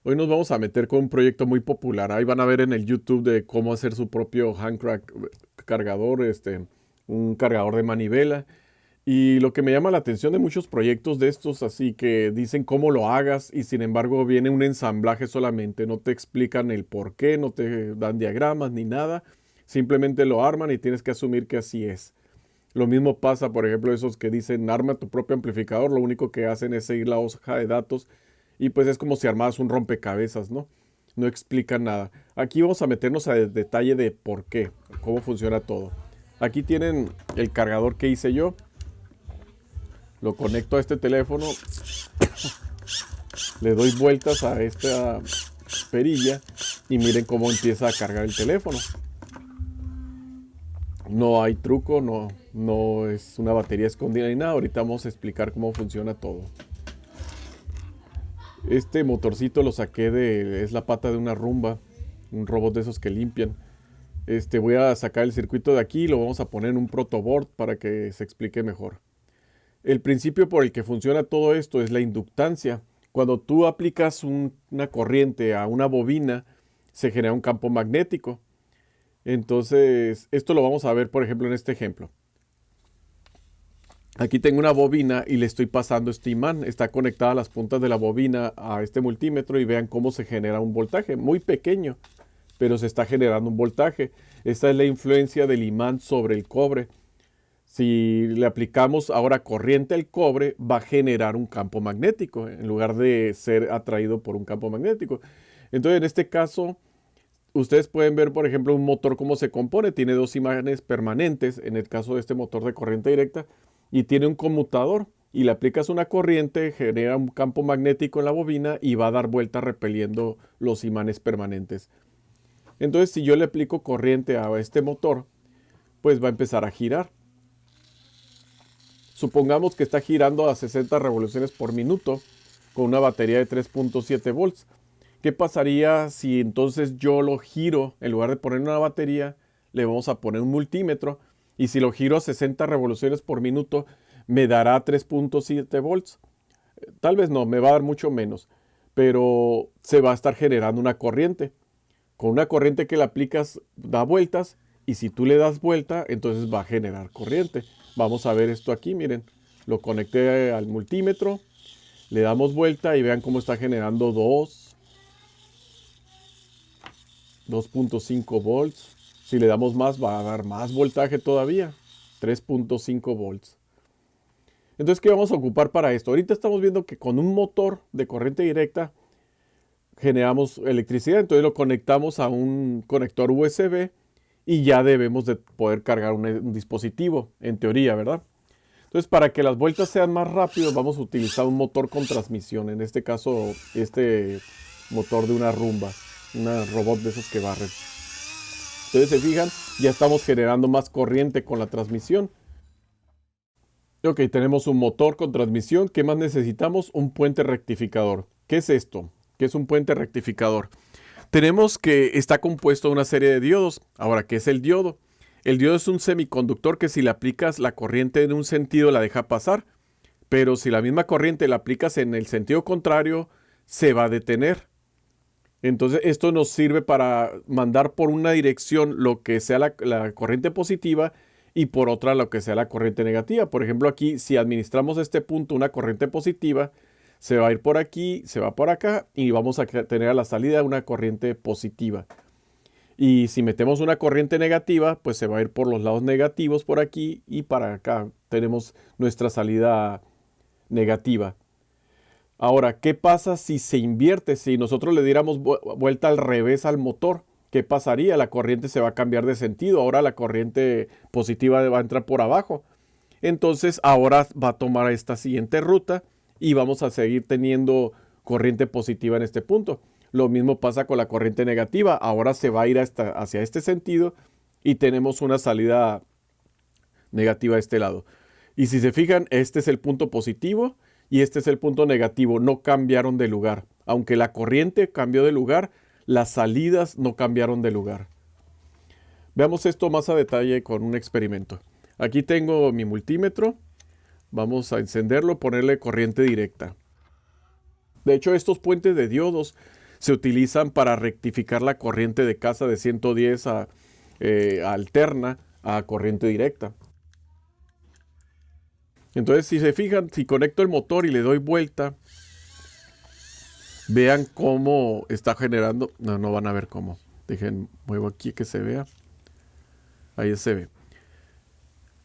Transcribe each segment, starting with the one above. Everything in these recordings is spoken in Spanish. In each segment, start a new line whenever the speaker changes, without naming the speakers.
Hoy nos vamos a meter con un proyecto muy popular. Ahí van a ver en el YouTube de cómo hacer su propio handcrank cargador, un cargador de manivela. Y lo que me llama la atención de muchos proyectos de estos, así que dicen cómo lo hagas y sin embargo viene un ensamblaje solamente. No te explican el por qué, no te dan diagramas ni nada. Simplemente lo arman y tienes que asumir que así es. Lo mismo pasa, por ejemplo, esos que dicen arma tu propio amplificador, lo único que hacen es seguir la hoja de datos y pues es como si armaras un rompecabezas, ¿no? No explica nada. Aquí vamos a meternos a detalle de por qué, cómo funciona todo. Aquí tienen el cargador que hice yo. Lo conecto a este teléfono, le doy vueltas a esta perilla y miren cómo empieza a cargar el teléfono. No hay truco, no es una batería escondida ni nada. Ahorita vamos a explicar cómo funciona todo. Este motorcito lo saqué es la pata de una rumba, un robot de esos que limpian. Voy a sacar el circuito de aquí y lo vamos a poner en un protoboard para que se explique mejor. El principio por el que funciona todo esto es la inductancia. Cuando tú aplicas una corriente a una bobina, se genera un campo magnético. Entonces, esto lo vamos a ver, por ejemplo, en este ejemplo. Aquí tengo una bobina y le estoy pasando este imán. Está conectada a las puntas de la bobina a este multímetro y vean cómo se genera un voltaje. Muy pequeño, pero se está generando un voltaje. Esta es la influencia del imán sobre el cobre. Si le aplicamos ahora corriente al cobre, va a generar un campo magnético en lugar de ser atraído por un campo magnético. Entonces, en este caso, ustedes pueden ver, por ejemplo, un motor cómo se compone. Tiene dos imanes permanentes, en el caso de este motor de corriente directa, y tiene un conmutador. Y le aplicas una corriente, genera un campo magnético en la bobina y va a dar vuelta repeliendo los imanes permanentes. Entonces, si yo le aplico corriente a este motor, pues va a empezar a girar. Supongamos que está girando a 60 revoluciones por minuto con una batería de 3.7 volts. ¿Qué pasaría si entonces yo lo giro, en lugar de poner una batería, le vamos a poner un multímetro? Y si lo giro a 60 revoluciones por minuto, me dará 3.7 volts. Tal vez no, me va a dar mucho menos, pero se va a estar generando una corriente. Con una corriente que le aplicas, da vueltas, y si tú le das vuelta, entonces va a generar corriente. Vamos a ver esto aquí, miren. Lo conecté al multímetro, le damos vuelta y vean cómo está generando 2.5 volts. Si le damos más, va a dar más voltaje todavía. 3.5 volts. Entonces, ¿qué vamos a ocupar para esto? Ahorita estamos viendo que con un motor de corriente directa generamos electricidad. Entonces lo conectamos a un conector USB y ya debemos de poder cargar un dispositivo, en teoría, ¿verdad? Entonces, para que las vueltas sean más rápidas, vamos a utilizar un motor con transmisión. En este caso, este motor de una rumba, una robot de esos que barren. Entonces, se fijan, ya estamos generando más corriente con la transmisión. Ok, tenemos un motor con transmisión. ¿Qué más necesitamos? Un puente rectificador. ¿Qué es esto? ¿Qué es un puente rectificador? Tenemos que está compuesto de una serie de diodos. Ahora, ¿qué es el diodo? El diodo es un semiconductor que si le aplicas la corriente en un sentido la deja pasar, pero si la misma corriente la aplicas en el sentido contrario, se va a detener. Entonces esto nos sirve para mandar por una dirección lo que sea la corriente positiva y por otra lo que sea la corriente negativa. Por ejemplo, aquí si administramos a este punto una corriente positiva, se va a ir por aquí, se va por acá y vamos a tener a la salida una corriente positiva. Y si metemos una corriente negativa, pues se va a ir por los lados negativos por aquí y para acá tenemos nuestra salida negativa. Ahora, ¿qué pasa si se invierte? Si nosotros le diéramos vuelta al revés al motor, ¿qué pasaría? La corriente se va a cambiar de sentido. Ahora la corriente positiva va a entrar por abajo. Entonces ahora va a tomar esta siguiente ruta y vamos a seguir teniendo corriente positiva en este punto. Lo mismo pasa con la corriente negativa. Ahora se va a ir hacia este sentido y tenemos una salida negativa a este lado. Y si se fijan, este es el punto positivo y este es el punto negativo. No cambiaron de lugar. Aunque la corriente cambió de lugar, las salidas no cambiaron de lugar. Veamos esto más a detalle con un experimento. Aquí tengo mi multímetro. Vamos a encenderlo, ponerle corriente directa. De hecho, estos puentes de diodos se utilizan para rectificar la corriente de casa de 110 a alterna a corriente directa. Entonces, si se fijan, si conecto el motor y le doy vuelta, vean cómo está generando. No van a ver cómo. Dejen, muevo aquí que se vea. Ahí se ve.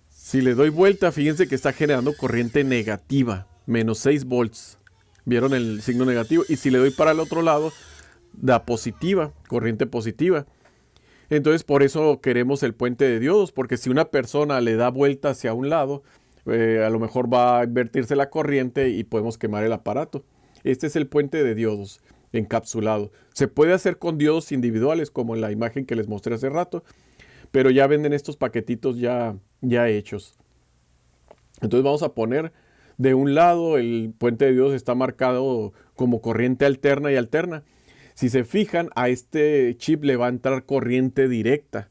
Si le doy vuelta, fíjense que está generando corriente negativa, menos 6 volts. ¿Vieron el signo negativo? Y si le doy para el otro lado, da positiva, corriente positiva. Entonces, por eso queremos el puente de diodos, porque si una persona le da vuelta hacia un lado, a lo mejor va a invertirse la corriente y podemos quemar el aparato. Este es el puente de diodos encapsulado. Se puede hacer con diodos individuales, como en la imagen que les mostré hace rato, pero ya venden estos paquetitos ya hechos. Entonces vamos a poner de un lado, el puente de diodos está marcado como corriente alterna y alterna. Si se fijan, a este chip le va a entrar corriente directa,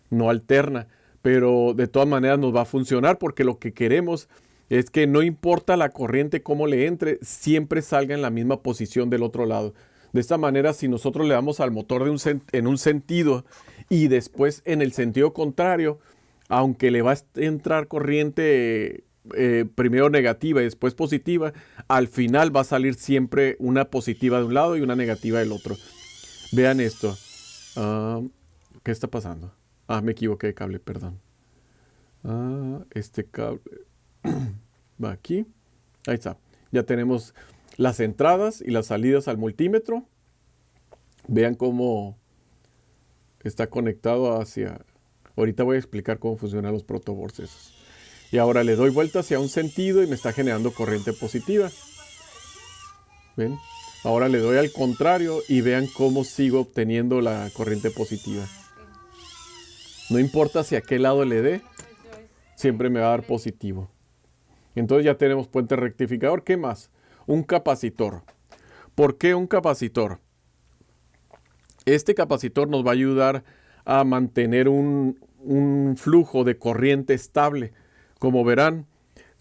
no alterna, pero de todas maneras nos va a funcionar, porque lo que queremos es que no importa la corriente cómo le entre, siempre salga en la misma posición del otro lado. De esta manera, si nosotros le damos al motor en un sentido y después en el sentido contrario, aunque le va a entrar corriente primero negativa y después positiva, al final va a salir siempre una positiva de un lado y una negativa del otro. Vean esto. ¿Qué está pasando? Me equivoqué de cable, perdón. Este cable va aquí. Ahí está. Ya tenemos las entradas y las salidas al multímetro. Vean cómo está conectado hacia... Ahorita voy a explicar cómo funcionan los protoboards esos. Y ahora le doy vuelta hacia un sentido y me está generando corriente positiva. ¿Ven? Ahora le doy al contrario y vean cómo sigo obteniendo la corriente positiva. No importa hacia qué lado le dé, siempre me va a dar positivo. Entonces ya tenemos puente rectificador. ¿Qué más? Un capacitor. ¿Por qué un capacitor? Este capacitor nos va a ayudar a mantener un flujo de corriente estable. Como verán,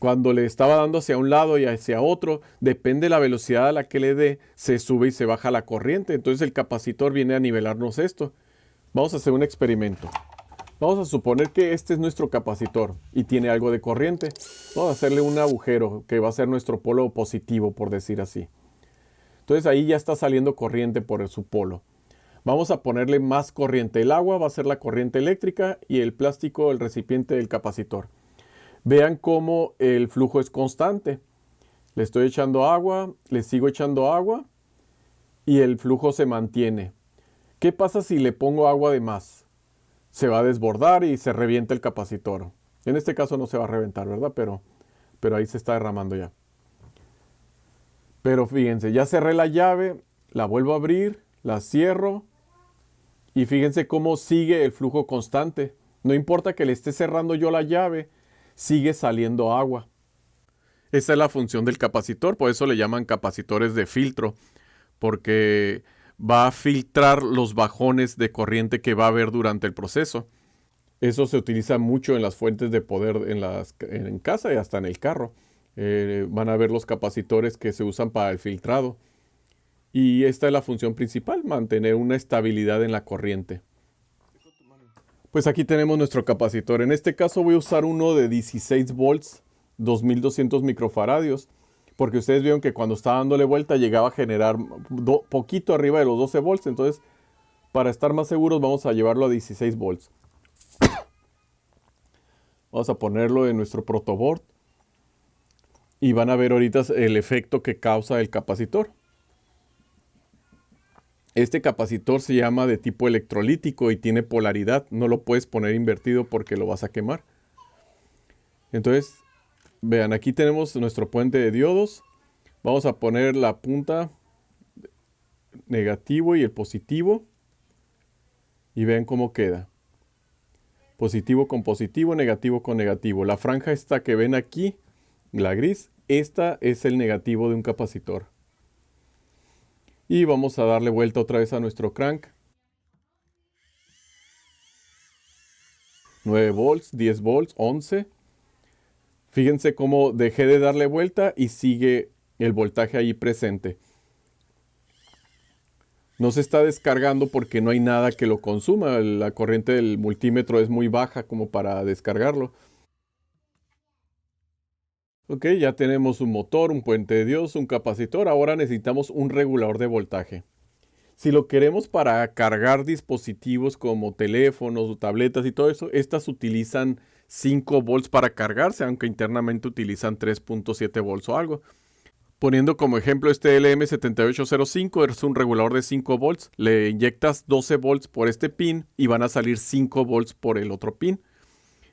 cuando le estaba dando hacia un lado y hacia otro, depende de la velocidad a la que le dé, se sube y se baja la corriente. Entonces el capacitor viene a nivelarnos esto. Vamos a hacer un experimento. Vamos a suponer que este es nuestro capacitor y tiene algo de corriente. Vamos a hacerle un agujero que va a ser nuestro polo positivo, por decir así. Entonces ahí ya está saliendo corriente por su polo. Vamos a ponerle más corriente. El agua va a ser la corriente eléctrica y el plástico el recipiente del capacitor. Vean cómo el flujo es constante. Le estoy echando agua, le sigo echando agua y el flujo se mantiene. ¿Qué pasa si le pongo agua de más? Se va a desbordar y se revienta el capacitor. En este caso no se va a reventar, ¿verdad? Pero ahí se está derramando ya. Pero fíjense, ya cerré la llave, la vuelvo a abrir, la cierro y fíjense cómo sigue el flujo constante. No importa que le esté cerrando yo la llave, sigue saliendo agua. Esa es la función del capacitor, por eso le llaman capacitores de filtro, porque va a filtrar los bajones de corriente que va a haber durante el proceso. Eso se utiliza mucho en las fuentes de poder en casa y hasta en el carro. Van a ver los capacitores que se usan para el filtrado. Y esta es la función principal, mantener una estabilidad en la corriente. Pues aquí tenemos nuestro capacitor. En este caso voy a usar uno de 16 volts, 2200 microfaradios, porque ustedes vieron que cuando estaba dándole vuelta llegaba a generar poquito arriba de los 12 volts. Entonces, para estar más seguros, vamos a llevarlo a 16 volts. Vamos a ponerlo en nuestro protoboard. Y van a ver ahorita el efecto que causa el capacitor. Este capacitor se llama de tipo electrolítico y tiene polaridad. No lo puedes poner invertido porque lo vas a quemar. Entonces, vean, aquí tenemos nuestro puente de diodos. Vamos a poner la punta negativo y el positivo. Y vean cómo queda. Positivo con positivo, negativo con negativo. La franja esta que ven aquí, la gris, esta es el negativo de un capacitor. Y vamos a darle vuelta otra vez a nuestro crank. 9 volts, 10 volts, 11. Fíjense cómo dejé de darle vuelta y sigue el voltaje ahí presente. No se está descargando porque no hay nada que lo consuma. La corriente del multímetro es muy baja como para descargarlo. Ok, ya tenemos un motor, un puente de diodos, un capacitor. Ahora necesitamos un regulador de voltaje. Si lo queremos para cargar dispositivos como teléfonos o tabletas y todo eso, estas utilizan 5 volts para cargarse, aunque internamente utilizan 3.7 volts o algo. Poniendo como ejemplo este LM7805, es un regulador de 5 volts. Le inyectas 12 volts por este pin y van a salir 5 volts por el otro pin.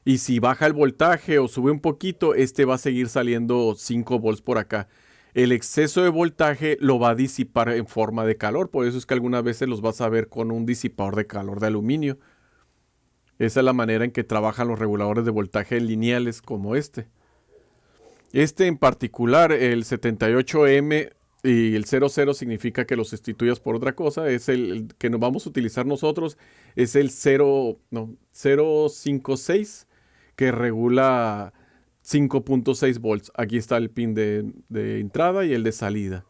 Y si baja el voltaje o sube un poquito, este va a seguir saliendo 5 volts por acá. El exceso de voltaje lo va a disipar en forma de calor. Por eso es que algunas veces los vas a ver con un disipador de calor de aluminio. Esa es la manera en que trabajan los reguladores de voltaje lineales como este. Este en particular, el 78M y el 00 significa que lo sustituyas por otra cosa. Es el que nos vamos a utilizar nosotros. Es el 056 que regula 5.6 volts. Aquí está el pin de entrada y el de salida.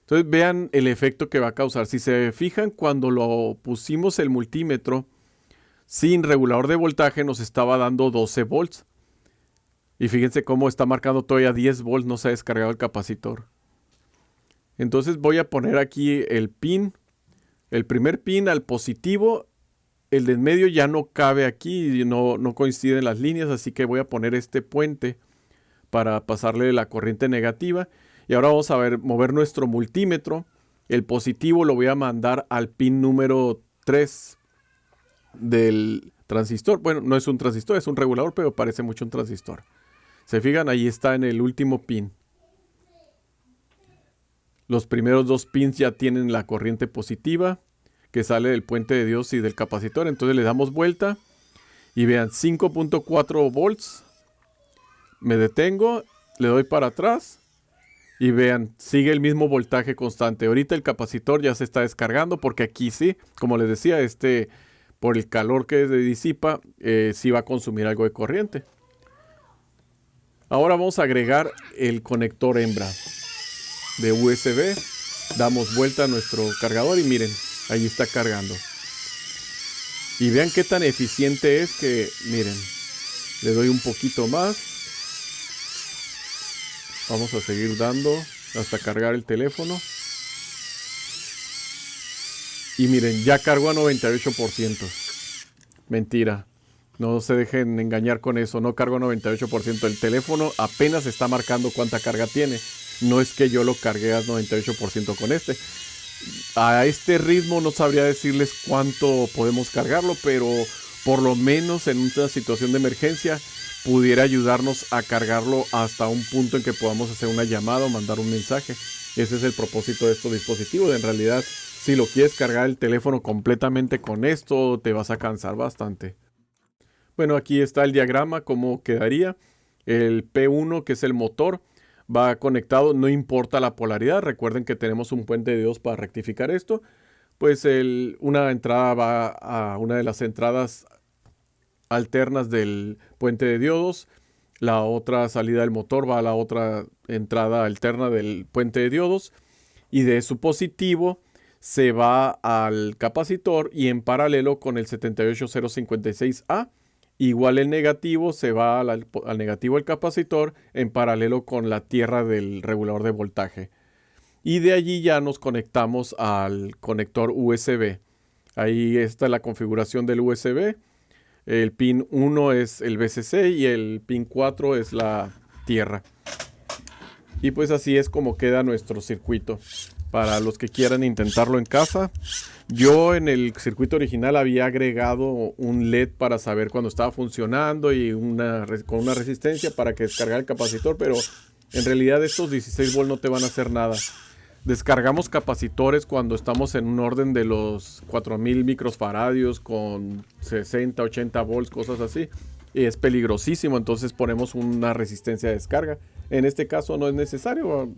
Entonces vean el efecto que va a causar. Si se fijan, cuando lo pusimos el multímetro sin regulador de voltaje nos estaba dando 12 volts. Y fíjense cómo está marcando todavía 10 volts, no se ha descargado el capacitor. Entonces voy a poner aquí el pin, el primer pin al positivo. El de en medio ya no cabe aquí, no coinciden las líneas, así que voy a poner este puente para pasarle la corriente negativa. Y ahora vamos a mover nuestro multímetro. El positivo lo voy a mandar al pin número 3 del transistor. Bueno, no es un transistor, es un regulador, pero parece mucho un transistor. Se fijan, ahí está en el último pin. Los primeros 2 pins ya tienen la corriente positiva que sale del puente de diodos y del capacitor. Entonces le damos vuelta y vean 5.4 volts. Me detengo, le doy para atrás y vean, sigue el mismo voltaje constante. Ahorita el capacitor ya se está descargando porque aquí sí, como les decía, por el calor que se disipa, sí va a consumir algo de corriente. Ahora vamos a agregar el conector hembra de USB. Damos vuelta a nuestro cargador y miren, ahí está cargando. Y vean qué tan eficiente es que, miren, le doy un poquito más. Vamos a seguir dando hasta cargar el teléfono. Y miren, ya cargó a 98%. Mentira. No se dejen engañar con eso. No cargo 98%. El teléfono apenas está marcando cuánta carga tiene. No es que yo lo cargué a 98% con este. A este ritmo no sabría decirles cuánto podemos cargarlo, pero por lo menos en una situación de emergencia pudiera ayudarnos a cargarlo hasta un punto en que podamos hacer una llamada o mandar un mensaje. Ese es el propósito de estos dispositivos. En realidad, si lo quieres cargar el teléfono completamente con esto, te vas a cansar bastante. Bueno, aquí está el diagrama, cómo quedaría. El P1, que es el motor, va conectado, no importa la polaridad. Recuerden que tenemos un puente de diodos para rectificar esto. Pues una entrada va a una de las entradas alternas del puente de diodos. La otra salida del motor va a la otra entrada alterna del puente de diodos. Y de su positivo se va al capacitor y en paralelo con el 78056A. Igual el negativo se va al negativo del capacitor en paralelo con la tierra del regulador de voltaje. Y de allí ya nos conectamos al conector USB. Ahí está la configuración del USB. El pin 1 es el VCC y el pin 4 es la tierra. Y pues así es como queda nuestro circuito. Para los que quieran intentarlo en casa. Yo en el circuito original había agregado un LED para saber cuando estaba funcionando y con una resistencia para que descargara el capacitor, pero en realidad estos 16 volts no te van a hacer nada. Descargamos capacitores cuando estamos en un orden de los 4000 microfaradios con 60, 80 volts, cosas así. Y es peligrosísimo, entonces ponemos una resistencia de descarga. En este caso no es necesario,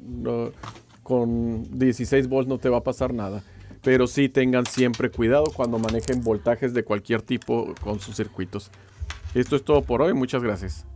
con 16 volts no te va a pasar nada. Pero sí tengan siempre cuidado cuando manejen voltajes de cualquier tipo con sus circuitos. Esto es todo por hoy, muchas gracias.